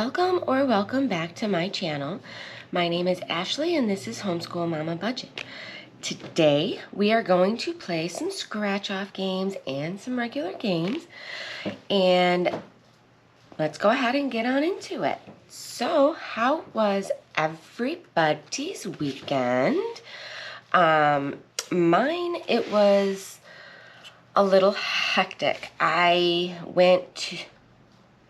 Welcome or welcome back to my channel. My name is Ashley and this is Homeschool Mama Budget. Today we are going to play some scratch off games and some regular games, and let's go ahead and get on into it. So how was everybody's weekend? Mine, it was a little hectic. I went to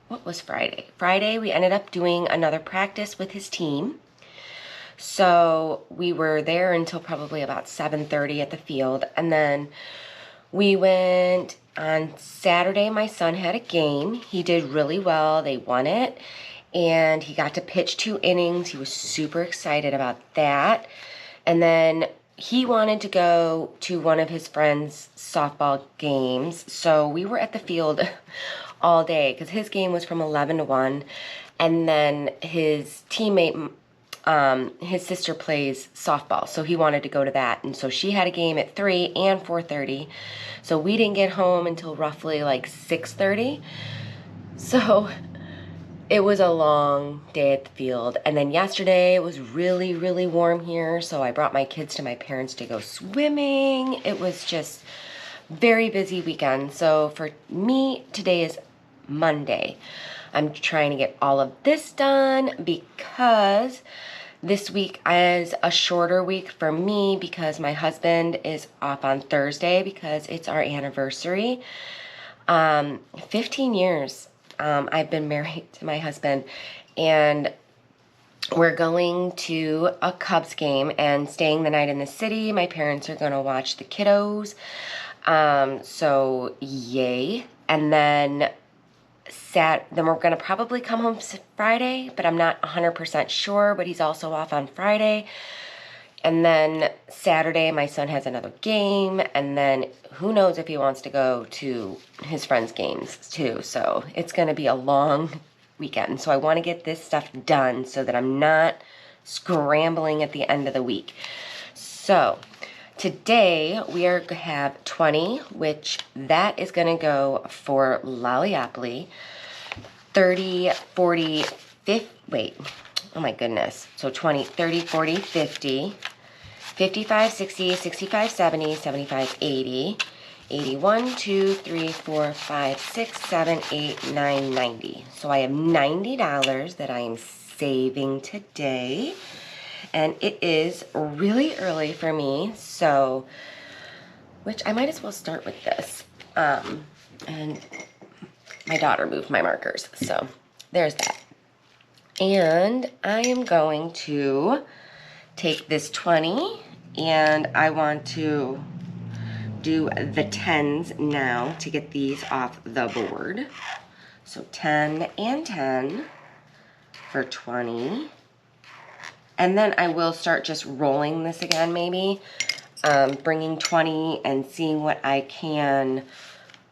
what was Friday? Friday, we ended up doing another practice with his team. So we were there until probably about 7:30 at the field. And then we went on Saturday. My son had a game. He did really well. They won it. And he got to pitch 2 innings. He was super excited about that. And then he wanted to go to one of his friends' softball games. So we were at the field all day because his game was from 11 to 1, and then his teammate, his sister plays softball, so he wanted to go to that, and so she had a game at 3 and 4:30, so we didn't get home until roughly like 6:30, so it was a long day at the field. And then yesterday it was really warm here, so I brought my kids to my parents to go swimming. It was just very busy weekend. So for me, today is Monday. I'm trying to get all of this done because this week is a shorter week for me because my husband is off on Thursday because it's our anniversary. 15 years I've been married to my husband, and we're going to a Cubs game and staying the night in the city. My parents are going to watch the kiddos. So yay. And then then we're going to probably come home Friday, but I'm not 100% sure, but he's also off on Friday. And then Saturday, my son has another game, and then who knows if he wants to go to his friends' games too. So it's going to be a long weekend. So I want to get this stuff done so that I'm not scrambling at the end of the week. So today we are going to have 20, which that is going to go for Lolliopoly. 30, 40, 50, wait, oh my goodness. So 20, 30, 40, 50, 55, 60, 65, 70, 75, 80, 81, 2, 3, 4, 5, 6, 7, 8, 9, 90. So I have $90 that I am saving today. And it is really early for me, so, which I might as well start with this. And my daughter moved my markers, so there's that. And I am going to take this 20, and I want to do the 10s now to get these off the board. So 10 and 10 for 20. And then I will start just rolling this again, maybe, bringing 20 and seeing what I can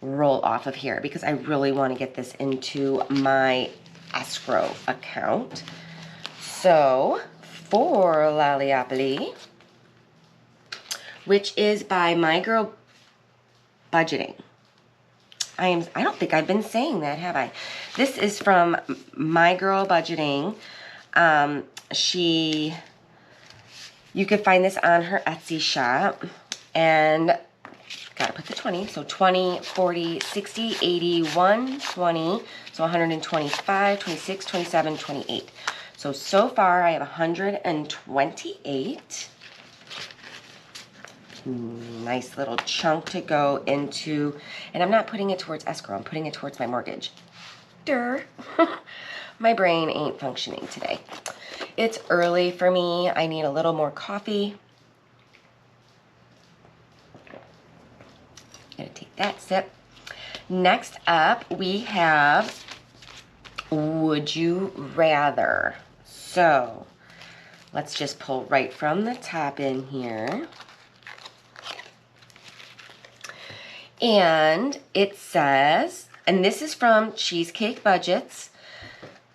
roll off of here, because I really want to get this into my escrow account. So for Lolliopoly, which is by My Girl Budgeting. I don't think I've been saying that, have I? This is from My Girl Budgeting. You could find this on her Etsy shop, and gotta put the 20, so 20, 40, 60, 80, 120, so 125, 26, 27, 28. So far I have 128. Nice little chunk to go into, and I'm not putting it towards escrow, I'm putting it towards my mortgage. Durr. My brain ain't functioning today. It's early for me. I need a little more coffee. Gonna take that sip. Next up, we have Would You Rather. So let's just pull right from the top in here. And it says, and this is from Cheesecake Budgets,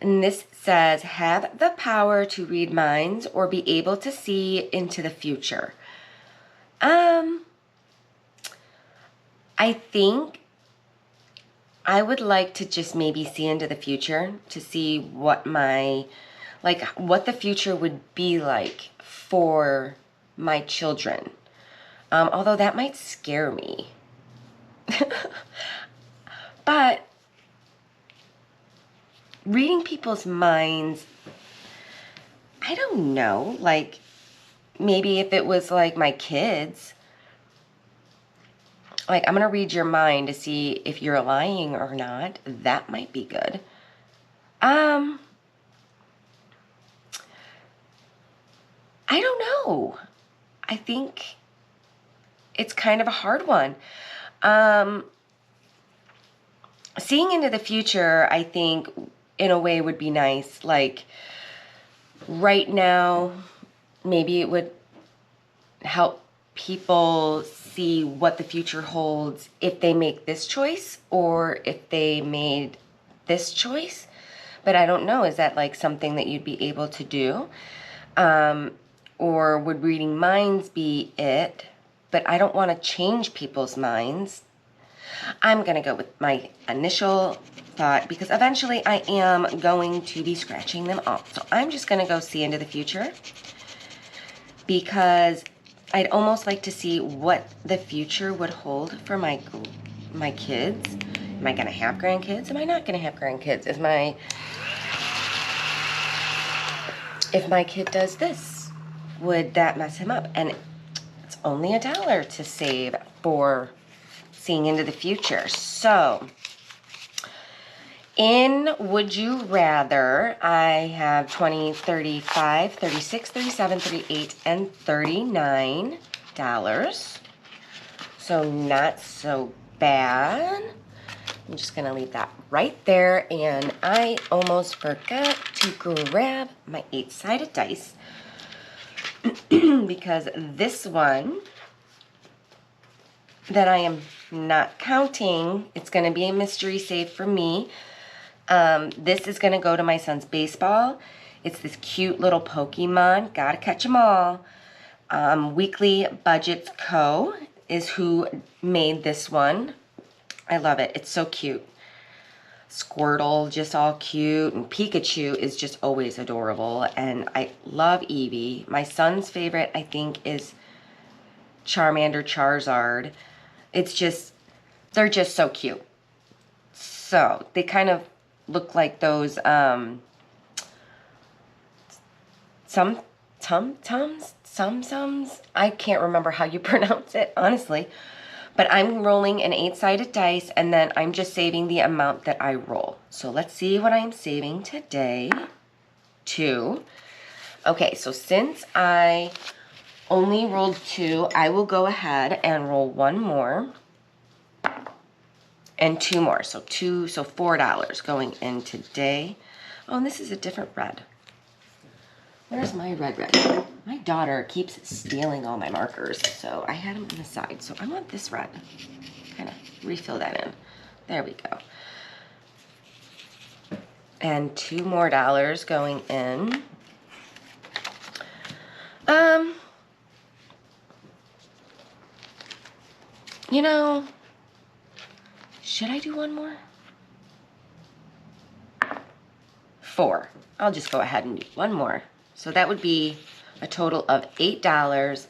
and this says, have the power to read minds or be able to see into the future. I think I would like to just maybe see into the future to see what what the future would be like for my children. Although that might scare me. But reading people's minds, I don't know, like maybe if it was like my kids, like I'm gonna read your mind to see if you're lying or not. That might be good. I don't know. I think it's kind of a hard one. Seeing into the future, I think in a way would be nice. Like right now, maybe it would help people see what the future holds if they make this choice or if they made this choice. But I don't know, is that like something that you'd be able to do? Or would reading minds be it? But I don't want to change people's minds. I'm going to go with my initial thought because eventually I am going to be scratching them off. So I'm just going to go see into the future because I'd almost like to see what the future would hold for my kids. Am I going to have grandkids? Am I not going to have grandkids? If my kid does this, would that mess him up? And it's only $1 to save for seeing into the future. So in Would You Rather, I have 20, 35, 36, 37, 38, and $39. So not so bad. I'm just going to leave that right there. And I almost forgot to grab my 8-sided dice because this one that I am not counting, it's going to be a mystery save for me. This is going to go to my son's baseball. It's this cute little Pokemon. Gotta catch them all. Weekly Budgets Co. is who made this one. I love it. It's so cute. Squirtle, just all cute. And Pikachu is just always adorable. And I love Eevee. My son's favorite, I think, is Charmander Charizard. It's just, they're just so cute. So, they kind of look like those, Sums? I can't remember how you pronounce it, honestly. But I'm rolling an 8-sided dice, and then I'm just saving the amount that I roll. So let's see what I'm saving today. 2. Okay, so since I only rolled 2, I will go ahead and roll 1 more. And 2 more, so $4 going in today. Oh, and this is a different red. Where's my red? My daughter keeps stealing all my markers, so I had them on the side. So I want this red. Kind of refill that in. There we go. And $2 more going in. You know, should I do 1 more? 4. I'll just go ahead and do 1 more. So that would be a total of $8,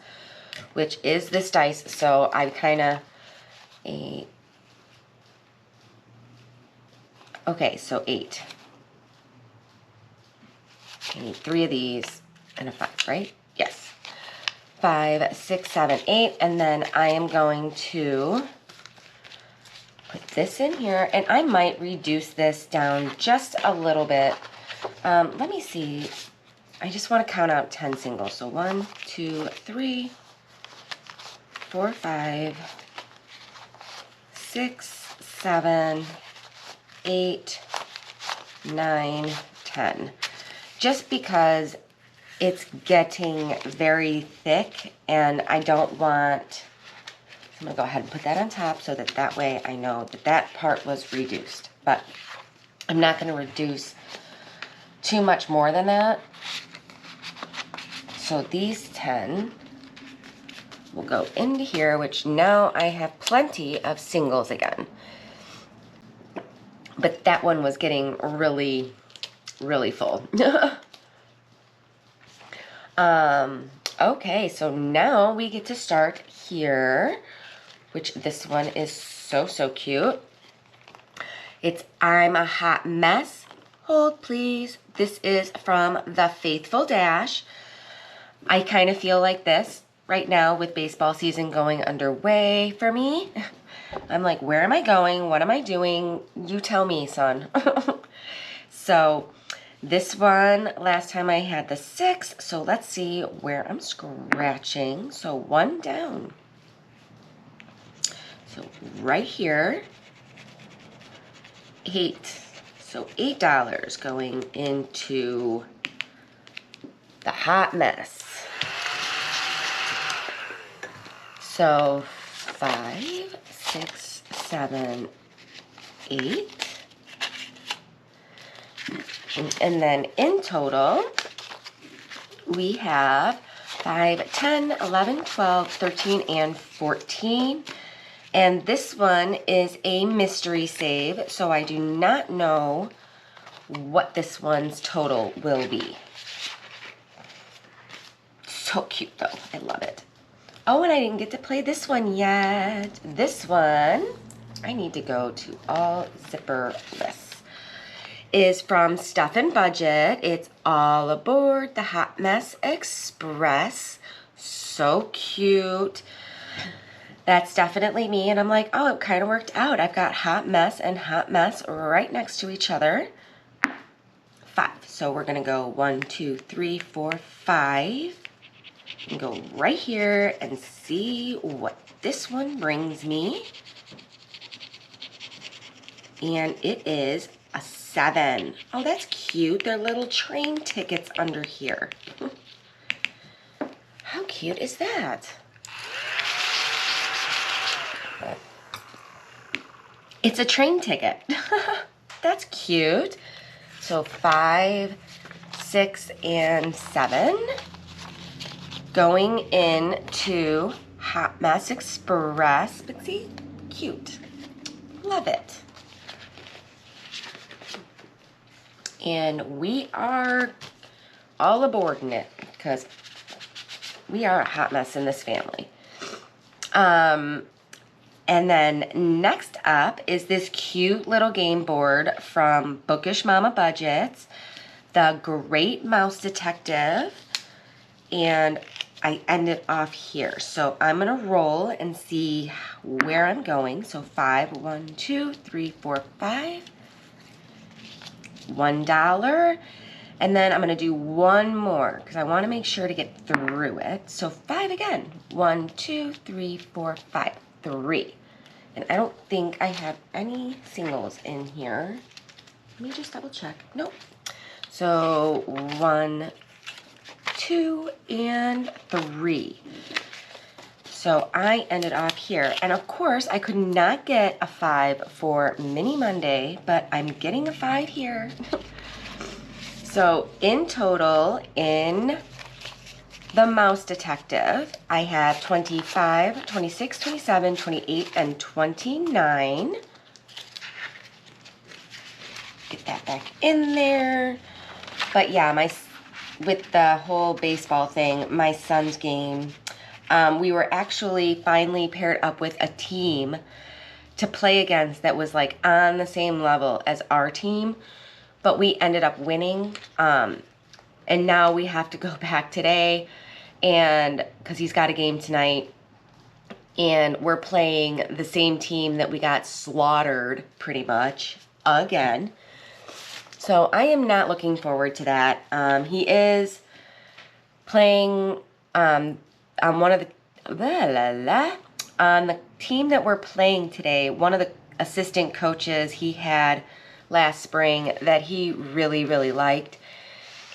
which is this dice. So I kind of okay, so 8. I need 3 of these and a 5, right? Yes. 5, 6, 7, 8, and then I am going to put this in here, and I might reduce this down just a little bit. Let me see. I just want to count out 10 singles. So 1, 2, 3, 4, 5, 6, 7, 8, 9, 10. Just because it's getting very thick, and I don't want... I'm going to go ahead and put that on top so that way I know that that part was reduced. But I'm not going to reduce too much more than that. So these 10 will go into here, which now I have plenty of singles again. But that one was getting really, really full. Okay, so now we get to start here, which this one is so cute. It's I'm a Hot Mess. Hold, please. This is from The Faithful Dash. I kind of feel like this right now with baseball season going underway for me. I'm like, where am I going? What am I doing? You tell me, son. So this one, last time I had the 6, so let's see where I'm scratching. So 1 down. So right here, 8. So $8 going into the Hot Mess. So 5, 6, 7, 8. And then in total, we have 5, 10, 11, 12, 13, and 14. And this one is a mystery save, so I do not know what this one's total will be. So cute, though. I love it. Oh, and I didn't get to play this one yet. This one, I need to go to all zipper lists, is from Stuff and Budget. It's All Aboard the Hot Mess Express. So cute. That's definitely me, and I'm like, oh, it kind of worked out. I've got Hot Mess and Hot Mess right next to each other. 5. So we're going to go 1, 2, 3, 4, 5. And go right here and see what this one brings me. And it is a 7. Oh, that's cute. They're little train tickets under here. How cute is that? It's a train ticket. That's cute. So 5, 6, and 7. Going into Hot Mess Express. But see, cute. Love it. And we are all aboard in it because we are a hot mess in this family. And then next up is this cute little game board from Bookish Mama Budgets, The Great Mouse Detective. And I ended off here. So I'm going to roll and see where I'm going. So 5, 1, 2, 3, 4, 5. $1. And then I'm going to do one more because I want to make sure to get through it. So 5 again. 1, 2, 3, 4, 5. 3. And I don't think I have any singles in here. Let me just double check. Nope. So 1, 2, and 3. So I ended off here. And of course, I could not get a 5 for Mini Monday, but I'm getting a 5 here. So in total, in the Mouse Detective, I have 25, 26, 27, 28, and 29. Get that back in there. But yeah, with the whole baseball thing, my son's game, we were actually finally paired up with a team to play against that was like on the same level as our team, but we ended up winning. And now we have to go back today, and because he's got a game tonight, and we're playing the same team that we got slaughtered pretty much again. So I am not looking forward to that. He is playing on one of the on the team that we're playing today. One of the assistant coaches he had last spring that he really, really liked.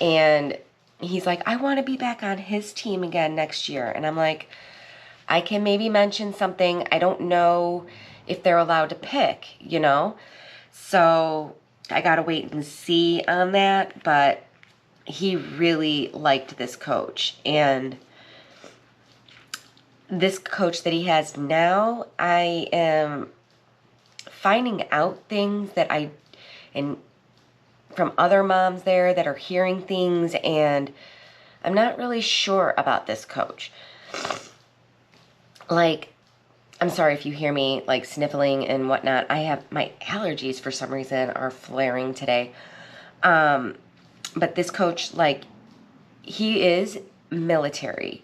And he's like, I want to be back on his team again next year. And I'm like, I can maybe mention something. I don't know if they're allowed to pick, you know? So I got to wait and see on that. But he really liked this coach. And this coach that he has now, I am finding out things that I and from other moms there that are hearing things, and I'm not really sure about this coach. Like, I'm sorry if you hear me like sniffling and whatnot. I have my allergies for some reason are flaring today. But this coach, like, he is military.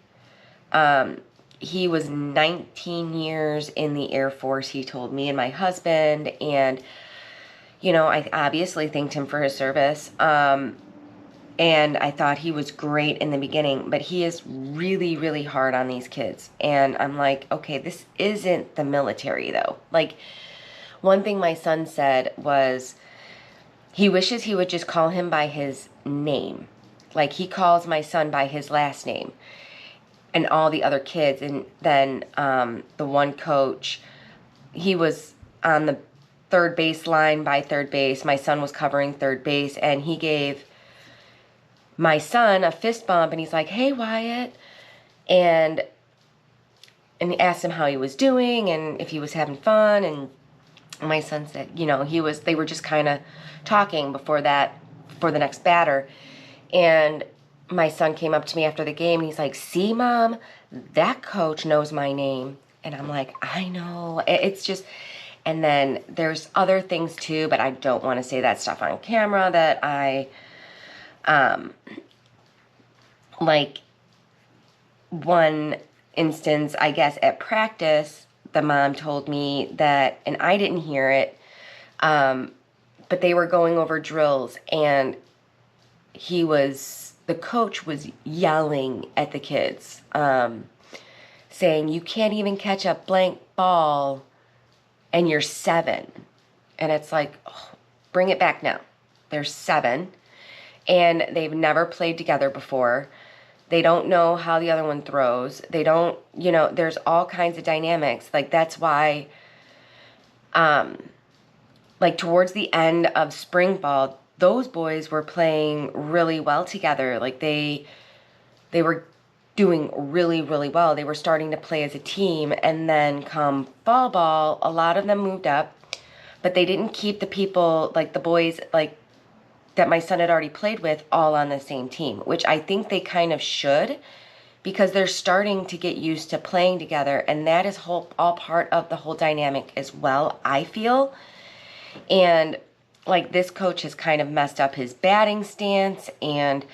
He was 19 years in the Air Force, he told me and my husband, and, you know, I obviously thanked him for his service, and I thought he was great in the beginning, but he is really, really hard on these kids, and I'm like, okay, this isn't the military, though. Like, one thing my son said was he wishes he would just call him by his name. Like, he calls my son by his last name. And all the other kids, and then the one coach, he was on the third base line by third base. My son was covering third base, and he gave my son a fist bump, and he's like, "Hey, Wyatt," and he asked him how he was doing and if he was having fun, and my son said, you know, they were just kind of talking before the next batter, and my son came up to me after the game, and he's like, "See, Mom, that coach knows my name." And I'm like, I know. It's just, and then there's other things too, but I don't want to say that stuff on camera that I, like, one instance, I guess, at practice, the mom told me that, and I didn't hear it, but they were going over drills, and the coach was yelling at the kids, saying, "You can't even catch a blank ball, and you're 7. And it's like, oh, bring it back now. They're 7, and they've never played together before. They don't know how the other one throws. They don't, you know, there's all kinds of dynamics. Like, that's why, like, towards the end of spring ball, those boys were playing really well together. Like, they were doing really, really well. They were starting to play as a team. And then come fall ball, a lot of them moved up, but they didn't keep the people, like the boys, like, that my son had already played with, all on the same team, which I think they kind of should, because they're starting to get used to playing together. And that is all part of the whole dynamic as well, I feel. And like, this coach has kind of messed up his batting stance, and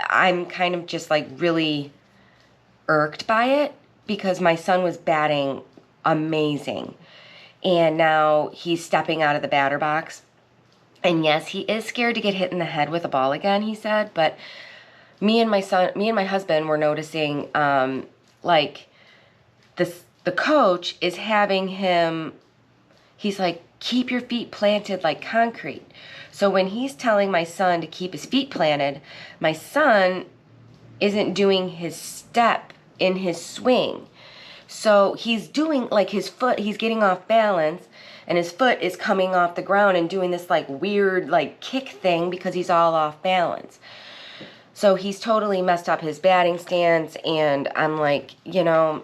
I'm kind of just like really irked by it, because my son was batting amazing, and now he's stepping out of the batter box. And yes, he is scared to get hit in the head with a ball again, he said, but me and my husband were noticing, like, the coach is having him, he's like, "Keep your feet planted like concrete." So when he's telling my son to keep his feet planted, my son isn't doing his step in his swing. So he's doing, like, his foot, he's getting off balance, and his foot is coming off the ground and doing this, like, weird, like, kick thing because he's all off balance. So he's totally messed up his batting stance, and I'm like, you know,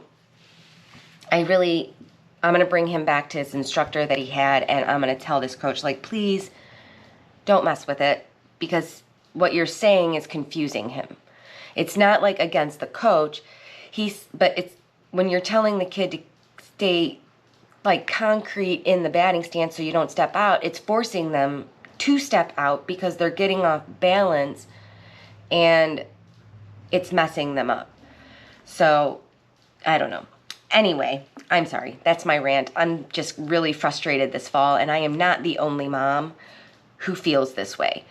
I'm going to bring him back to his instructor that he had, and I'm going to tell this coach, like, please don't mess with it, because what you're saying is confusing him. It's not, like, against the coach. But it's when you're telling the kid to stay, like, concrete in the batting stance so you don't step out, it's forcing them to step out because they're getting off balance, and it's messing them up. So, I don't know. Anyway, I'm sorry. That's my rant. I'm just really frustrated this fall, and I am not the only mom who feels this way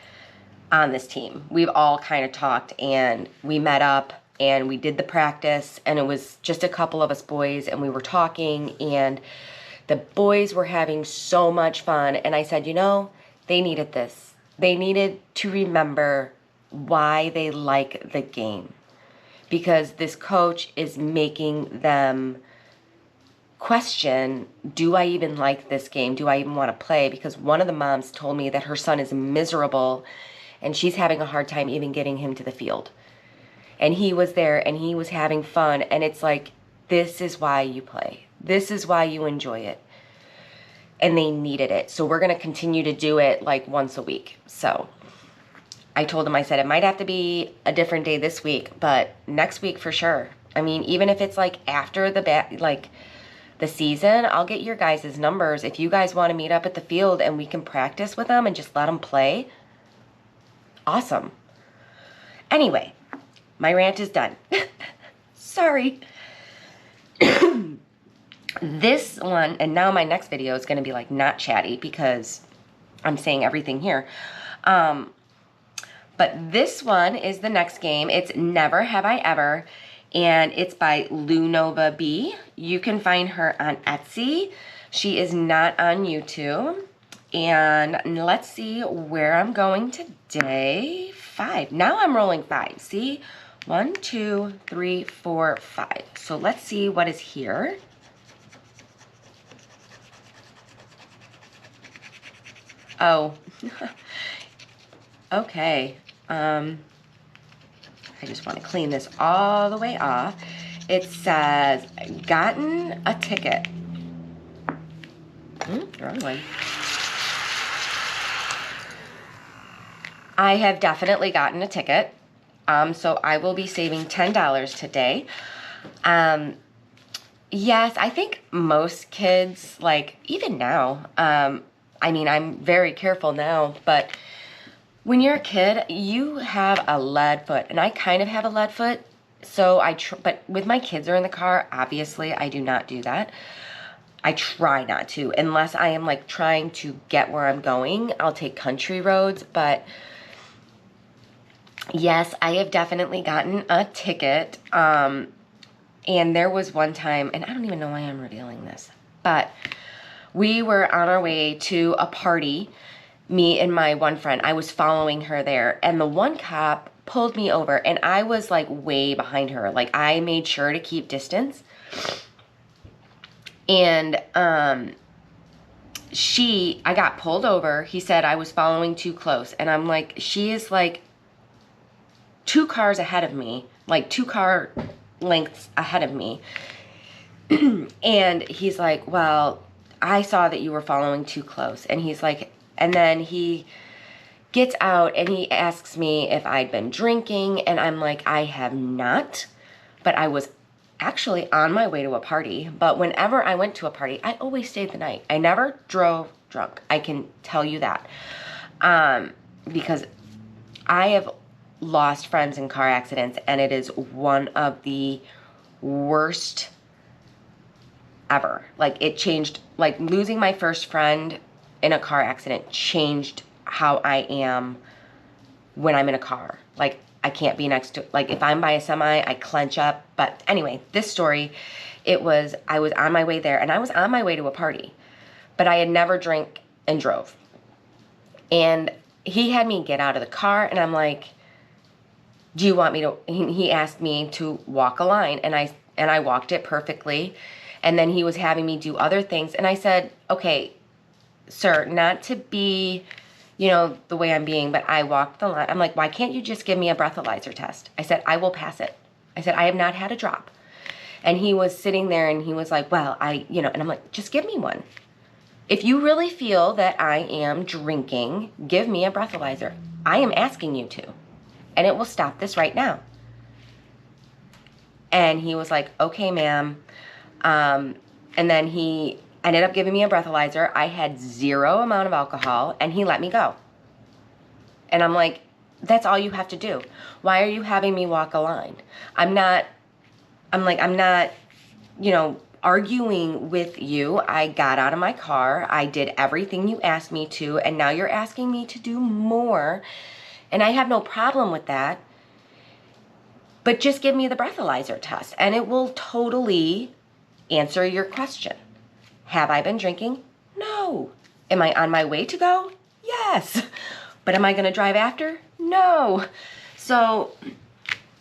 on this team. We've all kind of talked, and we met up, and we did the practice, and it was just a couple of us boys, and we were talking, and the boys were having so much fun, and I said, you know, they needed this. They needed to remember why they like the game, because this coach is making them question, do I even like this game? Do I even want to play? Because one of the moms told me that her son is miserable, and she's having a hard time even getting him to the field. And he was there, and he was having fun, and it's like, this is why you play. This is why you enjoy it. and they needed it. So we're going to continue to do it like once a week. So I told them, I said, it might have to be a different day this week, but next week for sure. I mean, even if it's like after the season, I'll get your guys' numbers. If you guys want to meet up at the field and we can practice with them and just let them play, awesome. Anyway, my rant is done. Sorry. This one, and now my next video is going to be like not chatty because I'm saying everything here. But this one is the next game. It's Never Have I Ever, and it's by Lunova B. You can find her on Etsy. She is not on YouTube. And let's see where I'm going today. 5. Now I'm rolling 5. See? 1, 2, 3, 4, 5. So let's see what is here. Oh. Okay. I just want to clean this all the way off. It says, gotten a ticket. Wrong one. I have definitely gotten a ticket. So I will be saving $10 today. Yes, I think most kids, like even now, I mean, I'm very careful now, but when you're a kid, you have a lead foot, and I kind of have a lead foot, so but with my kids are in the car, obviously I do not do that. I try not to, unless I am like trying to get where I'm going. I'll take country roads, but yes, I have definitely gotten a ticket, and there was one time, and I don't even know why I'm revealing this, but we were on our way to a party, me and my one friend. I was following her there, and the one cop pulled me over, and I was like way behind her. Like I made sure to keep distance. And I got pulled over. He said I was following too close, and I'm like, she is like 2 cars ahead of me, like 2 car lengths ahead of me. And he's like, well, I saw that you were following too close. And he's like, and then he gets out and he asks me if I'd been drinking, and I'm like, I have not, but I was actually on my way to a party. But whenever I went to a party, I always stayed the night. I never drove drunk. I can tell you that. Because I have lost friends in car accidents, and it is one of the worst ever. Like it changed, like losing my first friend in a car accident changed how I am when I'm in a car. Like I can't be next to, like if I'm by a semi, I clench up. But anyway, this story, I was on my way there, and I was on my way to a party, but I had never drank and drove. And he had me get out of the car, and I'm like, do you want me to, he asked me to walk a line, and I walked it perfectly. And then he was having me do other things, and I said, okay, sir, not to be, you know, the way I'm being, but I walked the line. I'm like, why can't you just give me a breathalyzer test? I said, I will pass it. I said, I have not had a drop. And he was sitting there, and he was like, well, and I'm like, just give me one. If you really feel that I am drinking, give me a breathalyzer. I am asking you to, and it will stop this right now. And he was like, okay, ma'am. And then he ended up giving me a breathalyzer. I had 0 amount of alcohol, and he let me go. And I'm like, that's all you have to do. Why are you having me walk a line? I'm not, arguing with you. I got out of my car. I did everything you asked me to, and now you're asking me to do more. And I have no problem with that. But just give me the breathalyzer test, and it will totally answer your question. Have I been drinking? No. Am I on my way to go? Yes. But am I going to drive after? No. So,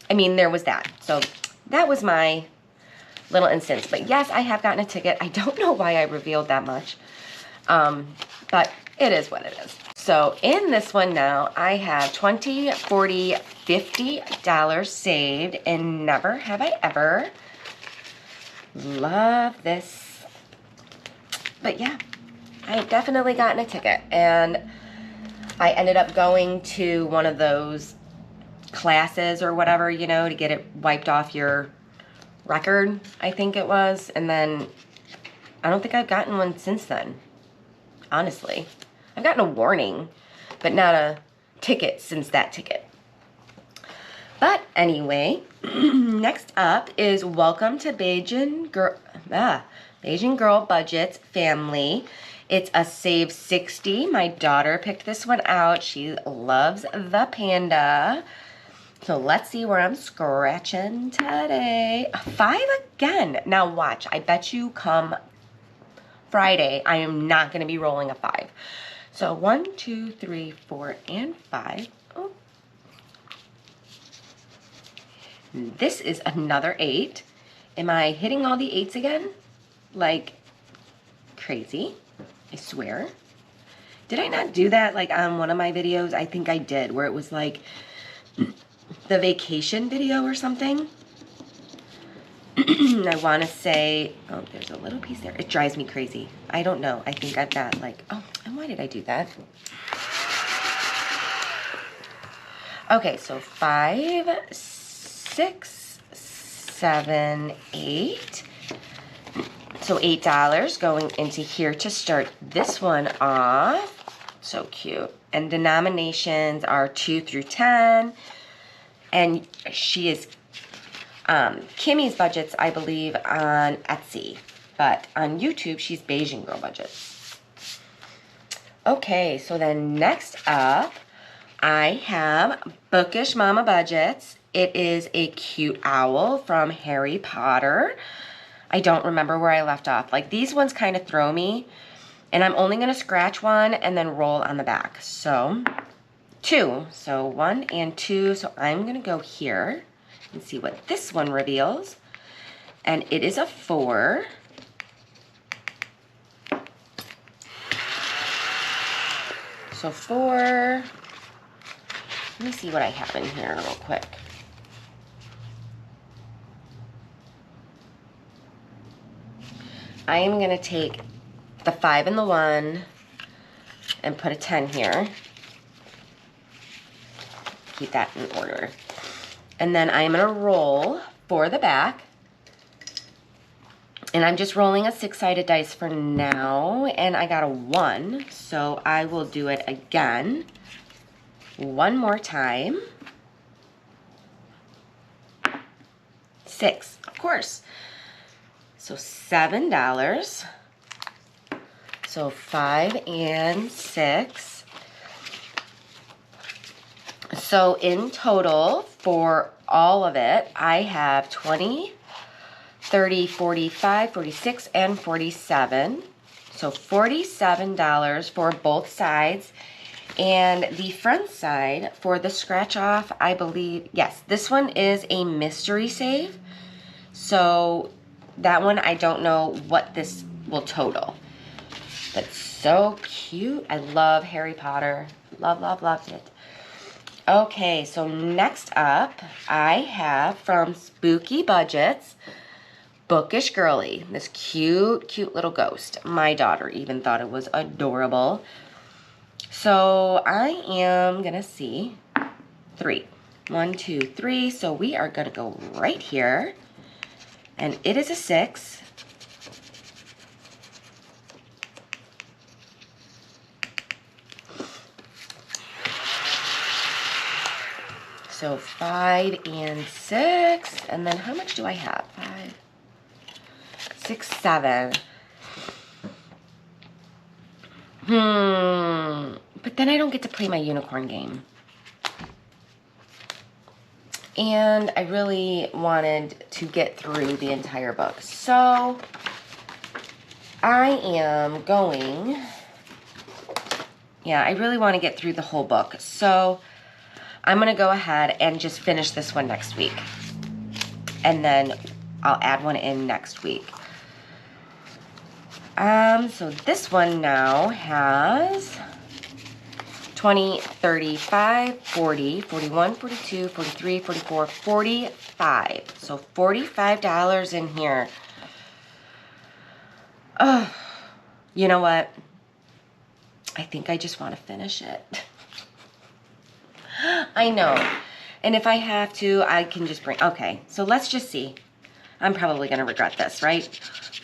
I mean, there was that. So that was my little instance. But yes, I have gotten a ticket. I don't know why I revealed that much. But it is what it is. So in this one now, I have $20, $40, $50 saved, and never have I ever. Love this. But yeah, I definitely gotten a ticket, and I ended up going to one of those classes or whatever, you know, to get it wiped off your record, I think it was. And then I don't think I've gotten one since then, honestly. I've gotten a warning, but not a ticket since that ticket. But anyway, next up is Welcome to Beijing Girl Budget's Family. It's a save 60. My daughter picked this one out. She loves the panda. So let's see where I'm scratching today. 5 again. Now watch. I bet you come Friday, I am not going to be rolling a 5. So 1, 2, 3, 4, and 5. Oh. This is another 8. Am I hitting all the 8s again? Like crazy, I swear. Did I not do that like on one of my videos? I think I did, where it was like the vacation video or something. I want to say, oh, there's a little piece there. It drives me crazy. I don't know. I think I've got like, oh, and why did I do that? Okay, so 5, 6, 7, 8. So $8 going into here to start this one off. So cute. And denominations are 2 through 10. And she is Kimmy's Budgets, I believe, on Etsy. But on YouTube, she's Beijing Girl Budgets. Okay, so then next up, I have Bookish Mama Budgets. It is a cute owl from Harry Potter. I don't remember where I left off. Like, these ones kind of throw me. And I'm only going to scratch one and then roll on the back. So, 2. So, 1 and 2. So, I'm going to go here and see what this one reveals. And it is a 4. So 4. Let me see what I have in here real quick. I am going to take the 5 and the 1 and put a 10 here. Keep that in order. And then I am going to roll for the back. And I'm just rolling a 6-sided dice for now. And I got a 1. So I will do it again. One more time. 6, of course. So $7. So 5 and 6. So in total, for all of it, I have 20, 30, 45, 46, and 47. So $47 for both sides. And the front side for the scratch off, I believe, yes, this one is a mystery save. So that one, I don't know what this will total. But so cute. I love Harry Potter. Love, love, loved it. Okay, so next up, I have from Spooky Budgets, Bookish Girly. This cute, cute little ghost. My daughter even thought it was adorable. So I am going to see 3. 1, 2, 3. So we are going to go right here. And it is a 6. So 5 and 6. And then how much do I have? 5, 6, 7. But then I don't get to play my unicorn game. And I really wanted to get through the entire book. So I am going, I really want to get through the whole book. So I'm going to go ahead and just finish this one next week. And then I'll add one in next week. So this one now has 20, 35, 40, 41, 42, 43, 44, 45. So $45 in here. Oh, you know what? I think I just want to finish it. I know. And if I have to, I can just bring, okay, so let's just see. I'm probably going to regret this, right?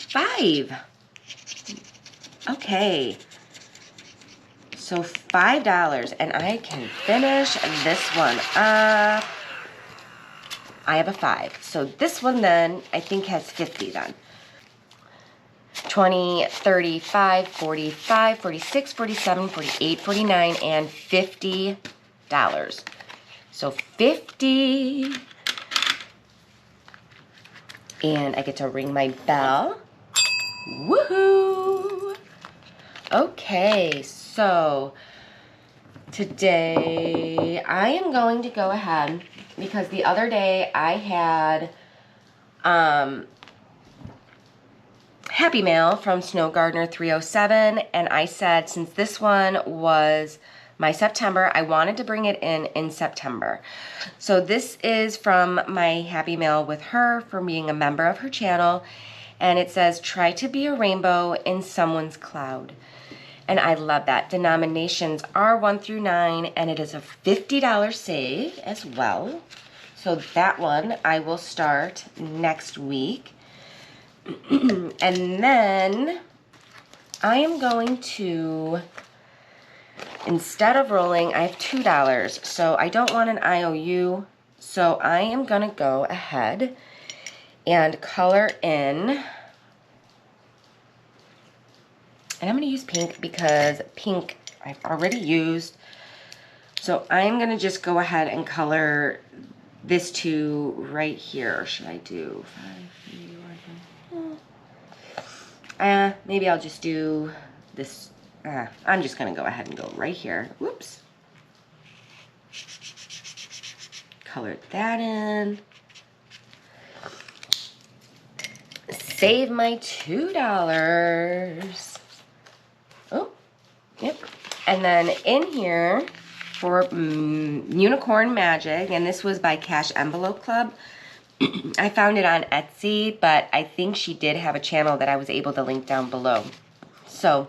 5. Okay. So $5, and I can finish this one up. I have a 5. So this one then, I think has 50 then. 20, 35, 45, 46, 47, 48, 49, and $50. So 50. And I get to ring my bell. Woohoo! Okay, so today I am going to go ahead because the other day I had Happy Mail from Snow Gardener 307, and I said since this one was my September, I wanted to bring it in September. So this is from my Happy Mail with her for being a member of her channel, and it says, try to be a rainbow in someone's cloud. And I love that. Denominations are 1 through 9, and it is a $50 save as well. So that one I will start next week. And then I am going to, instead of rolling, I have $2. So I don't want an IOU. So I am going to go ahead and color in. And I'm going to use pink because pink I've already used. So I'm going to just go ahead and color this 2 right here. Or should I do 5, 3, 1? Maybe I'll just do this. I'm just going to go ahead and go right here. Whoops. Color that in. Save my $2. Oh, yep. And then in here for Unicorn Magic, and this was by Cash Envelope Club. I found it on Etsy, but I think she did have a channel that I was able to link down below. So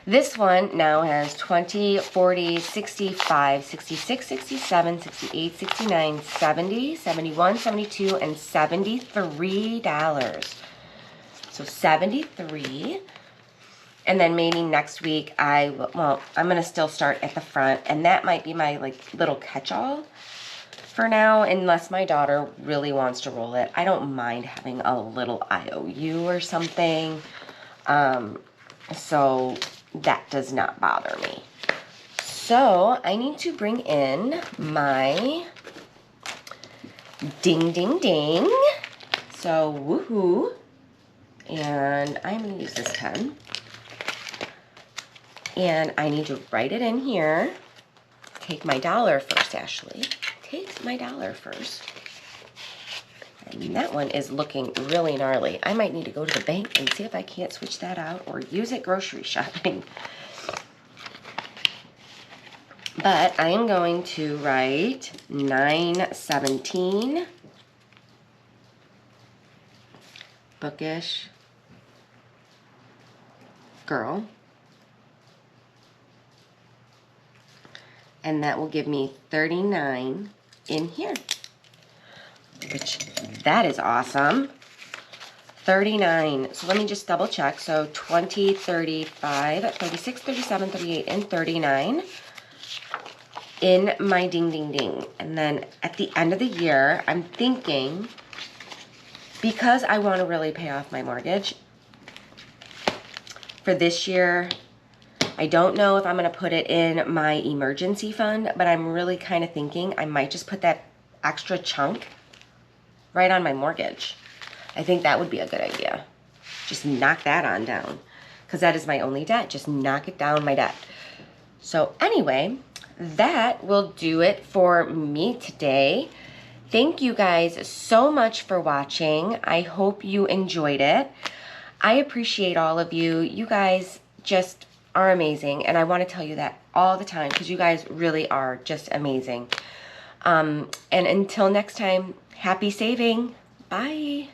this one now has 20, 40, 65, 66, 67, 68, 69, 70, 71, 72, and $73. So 73. And then maybe next week I'm going to still start at the front, and that might be my like little catch-all for now, unless my daughter really wants to roll it. I don't mind having a little IOU or something. So that does not bother me. So I need to bring in my ding, ding, ding. So woohoo. And I'm going to use this pen. And I need to write it in here. Take my dollar first, Ashley. Take my dollar first. And that one is looking really gnarly. I might need to go to the bank and see if I can't switch that out or use it grocery shopping. But I am going to write 917 Bookish Girl. And that will give me 39 in here, which that is awesome. 39. So let me just double check. So 20, 35, 36, 37, 38, and 39 in my ding, ding, ding. And then at the end of the year, I'm thinking, because I want to really pay off my mortgage for this year, I don't know if I'm going to put it in my emergency fund, but I'm really kind of thinking I might just put that extra chunk right on my mortgage. I think that would be a good idea. Just knock that on down, because that is my only debt. Just knock it down, my debt. So anyway, that will do it for me today. Thank you guys so much for watching. I hope you enjoyed it. I appreciate all of you. You guys just are amazing, and I want to tell you that all the time because you guys really are just amazing. And until next time, happy saving. Bye.